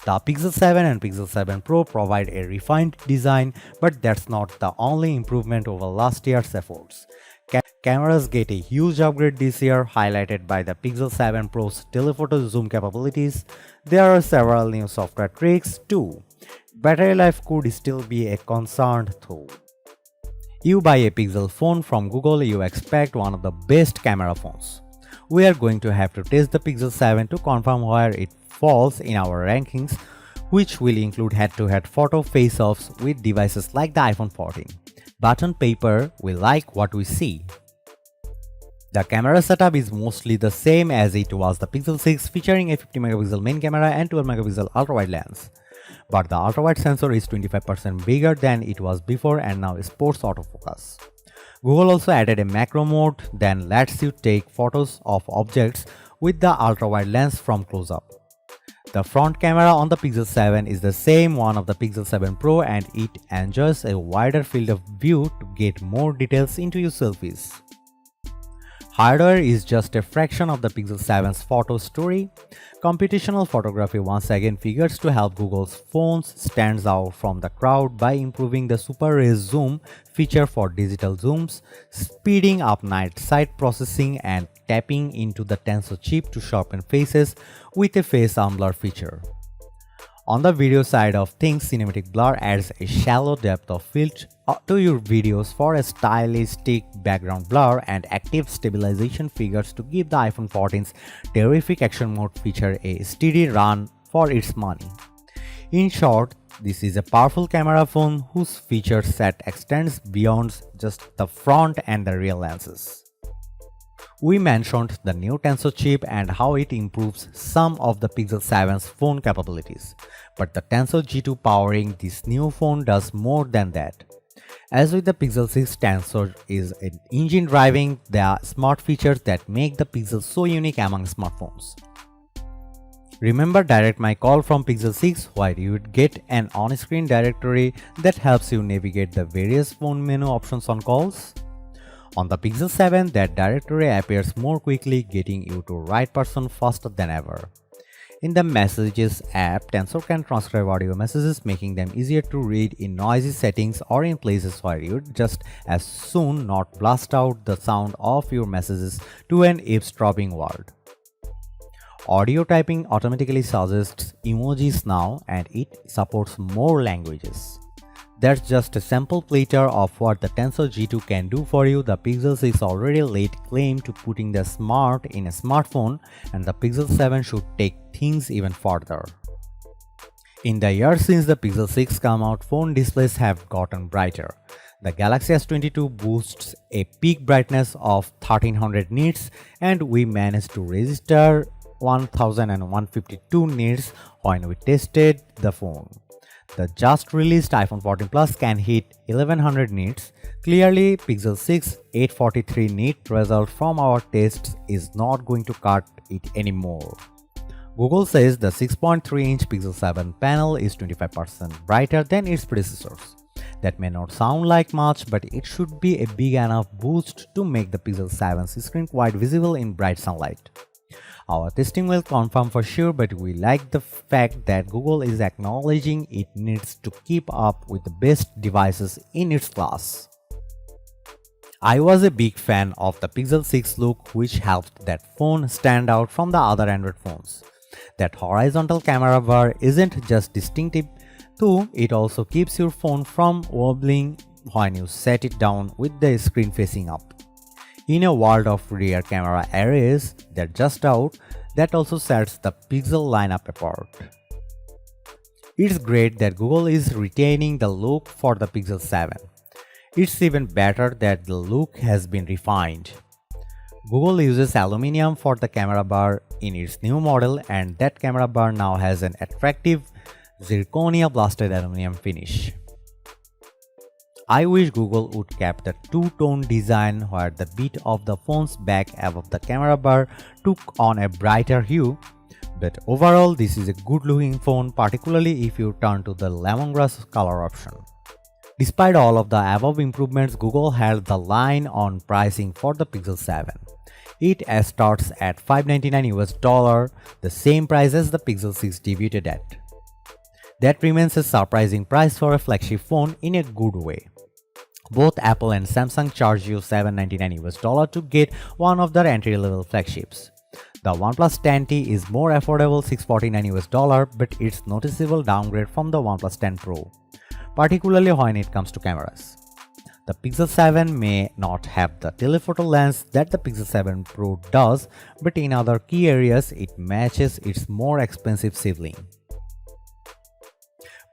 The Pixel 7 and Pixel 7 Pro provide a refined design, but that's not the only improvement over last year's efforts. Cameras get a huge upgrade this year, highlighted by the Pixel 7 Pro's telephoto zoom capabilities. There are several new software tricks too. Battery life could still be a concern though. You buy a Pixel phone from Google, you expect one of the best camera phones. We are going to have to test the Pixel 7 to confirm where it falls in our rankings, which will include head-to-head photo face-offs with devices like the iPhone 14. But on paper, we like what we see. The camera setup is mostly the same as it was the Pixel 6, featuring a 50MP main camera and 12MP ultra-wide lens. But the ultra-wide sensor is 25% bigger than it was before and now supports autofocus. Google also added a macro mode that lets you take photos of objects with the ultra-wide lens from close-up. The front camera on the Pixel 7 is the same one of the Pixel 7 Pro and it enjoys a wider field of view to get more details into your selfies. Hardware is just a fraction of the Pixel 7's photo story. Computational photography once again figures to help Google's phones stands out from the crowd by improving the Super Ray Zoom feature for digital zooms, speeding up night sight processing and tapping into the Tensor chip to sharpen faces with a face unblur feature. On the video side of things, cinematic blur adds a shallow depth of field to your videos for a stylistic background blur, and active stabilization figures to give the iPhone 14's terrific action mode feature a steady run for its money. In short, this is a powerful camera phone whose feature set extends beyond just the front and the rear lenses. We mentioned the new Tensor chip and how it improves some of the Pixel 7's phone capabilities, but the Tensor G2 powering this new phone does more than that. As with the Pixel 6, Tensor is an engine driving the smart features that make the Pixel so unique among smartphones. Remember Direct My Call from Pixel 6, where you would get an on-screen directory that helps you navigate the various phone menu options on calls? On the Pixel 7, that directory appears more quickly, getting you to right person faster than ever. In the Messages app, Tensor can transcribe audio messages, making them easier to read in noisy settings or in places where you'd just as soon not blast out the sound of your messages to an eavesdropping world. Audio typing automatically suggests emojis now, and it supports more languages. That's just a sample platter of what the Tensor G2 can do for you. The Pixel 6 already laid claim to putting the smart in a smartphone, and the Pixel 7 should take things even further. In the years since the Pixel 6 came out, phone displays have gotten brighter. The Galaxy S22 boasts a peak brightness of 1300 nits, and we managed to register 1152 nits when we tested the phone. The just released iPhone 14 Plus can hit 1100 nits. Clearly, Pixel 6 843 nit result from our tests is not going to cut it anymore. Google says the 6.3-inch Pixel 7 panel is 25% brighter than its predecessors. That may not sound like much, but it should be a big enough boost to make the Pixel 7's screen quite visible in bright sunlight. Our testing will confirm for sure, but we like the fact that Google is acknowledging it needs to keep up with the best devices in its class. I was a big fan of the Pixel 6 look, which helped that phone stand out from the other Android phones. That horizontal camera bar isn't just distinctive, though it also keeps your phone from wobbling when you set it down with the screen facing up. In a world of rear camera arrays that just out, that also sets the Pixel lineup apart. It's great that Google is retaining the look for the Pixel 7. It's even better that the look has been refined. Google uses aluminum for the camera bar in its new model, and that camera bar now has an attractive zirconia blasted aluminum finish. I wish Google would keep the two-tone design where the bit of the phone's back above the camera bar took on a brighter hue, but overall this is a good-looking phone, particularly if you turn to the lemongrass color option. Despite all of the above improvements, Google held the line on pricing for the Pixel 7. It starts at $599 US, the same price as the Pixel 6 debuted at. That remains a surprising price for a flagship phone in a good way. Both Apple and Samsung charge you $799 to get one of their entry-level flagships. The OnePlus 10T is more affordable $649, but it's noticeable downgrade from the OnePlus 10 Pro, particularly when it comes to cameras. The Pixel 7 may not have the telephoto lens that the Pixel 7 Pro does, but in other key areas it matches its more expensive sibling.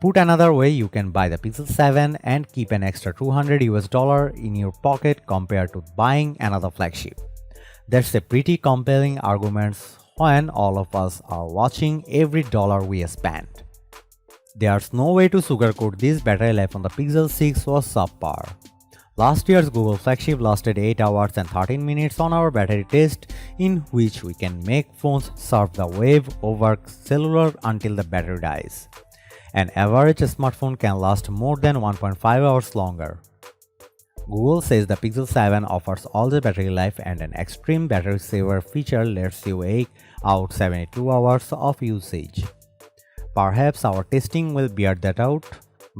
Put another way, you can buy the Pixel 7 and keep an extra $200 in your pocket compared to buying another flagship. That's a pretty compelling argument when all of us are watching every dollar we spend. There's no way to sugarcoat this. Battery life on the Pixel 6 was subpar. Last year's Google flagship lasted 8 hours and 13 minutes on our battery test, in which we can make phones surf the wave over cellular until the battery dies. An average smartphone can last more than 1.5 hours longer. Google says the Pixel 7 offers all the battery life, and an extreme battery saver feature lets you eke out 72 hours of usage. Perhaps our testing will bear that out,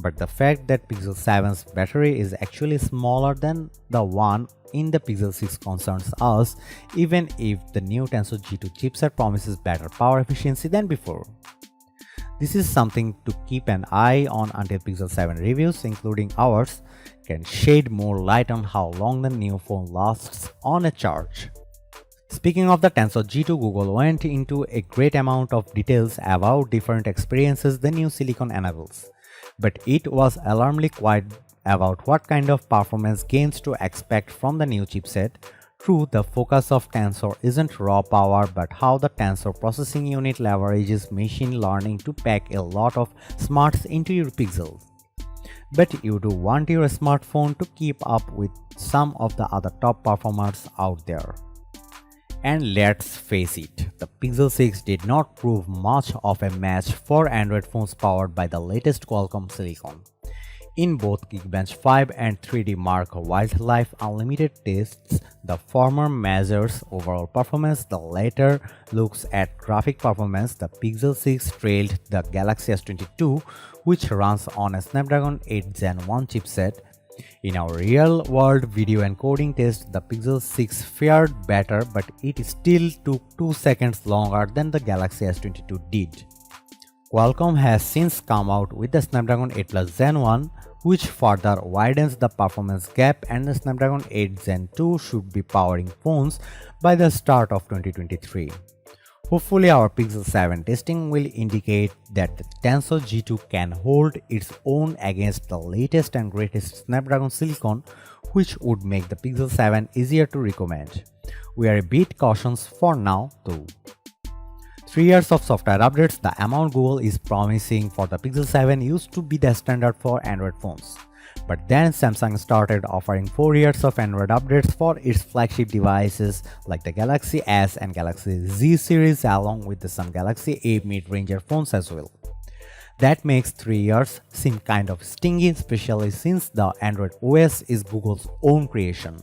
but the fact that Pixel 7's battery is actually smaller than the one in the Pixel 6 concerns us, even if the new Tensor G2 chipset promises better power efficiency than before. This is something to keep an eye on until Pixel 7 reviews, including ours, can shed more light on how long the new phone lasts on a charge. Speaking of the Tensor G2, Google went into a great amount of details about different experiences the new silicon enables, but it was alarmingly quiet about what kind of performance gains to expect from the new chipset. True, the focus of Tensor isn't raw power, but how the Tensor processing unit leverages machine learning to pack a lot of smarts into your Pixel. But you do want your smartphone to keep up with some of the other top performers out there. And let's face it, the Pixel 6 did not prove much of a match for Android phones powered by the latest Qualcomm silicon. In both Geekbench 5 and 3D Mark Wildlife Unlimited tests, the former measures overall performance, the latter looks at graphic performance. The Pixel 6 trailed the Galaxy S22, which runs on a Snapdragon 8 Gen 1 chipset. In our real-world video encoding test, the Pixel 6 fared better, but it still took 2 seconds longer than the Galaxy S22 did. Qualcomm has since come out with the Snapdragon 8 Plus Gen 1, which further widens the performance gap, and the Snapdragon 8 Gen 2 should be powering phones by the start of 2023. Hopefully, our Pixel 7 testing will indicate that the Tensor G2 can hold its own against the latest and greatest Snapdragon silicon, which would make the Pixel 7 easier to recommend. We are a bit cautious for now though. 3 years of software updates, the amount Google is promising for the Pixel 7 used to be the standard for Android phones. But then Samsung started offering 4 years of Android updates for its flagship devices like the Galaxy S and Galaxy Z series, along with some Galaxy A mid-ranger phones as well. That makes 3 years seem kind of stingy, especially since the Android OS is Google's own creation.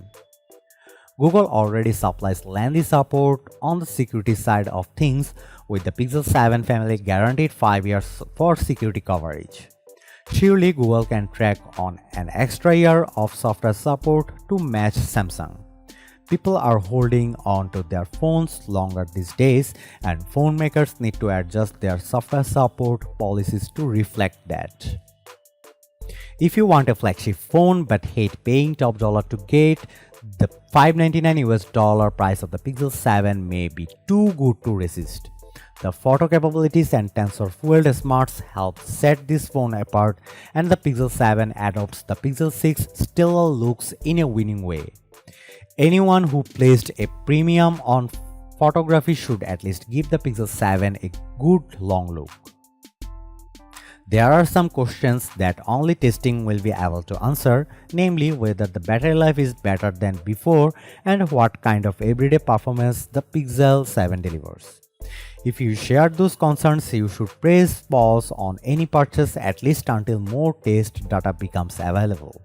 Google already supplies lengthy support on the security side of things, with the Pixel 7 family guaranteed 5 years for security coverage. Surely Google can track on an extra year of software support to match Samsung. People are holding on to their phones longer these days, and phone makers need to adjust their software support policies to reflect that. If you want a flagship phone but hate paying top dollar to get, the $599 price of the Pixel 7 may be too good to resist. The photo capabilities and tensor-fueled smarts help set this phone apart, and the Pixel 7 adopts the Pixel 6 stellar looks in a winning way. Anyone who placed a premium on photography should at least give the Pixel 7 a good long look. There are some questions that only testing will be able to answer, namely whether the battery life is better than before and what kind of everyday performance the Pixel 7 delivers. If you share those concerns, you should press pause on any purchase at least until more test data becomes available.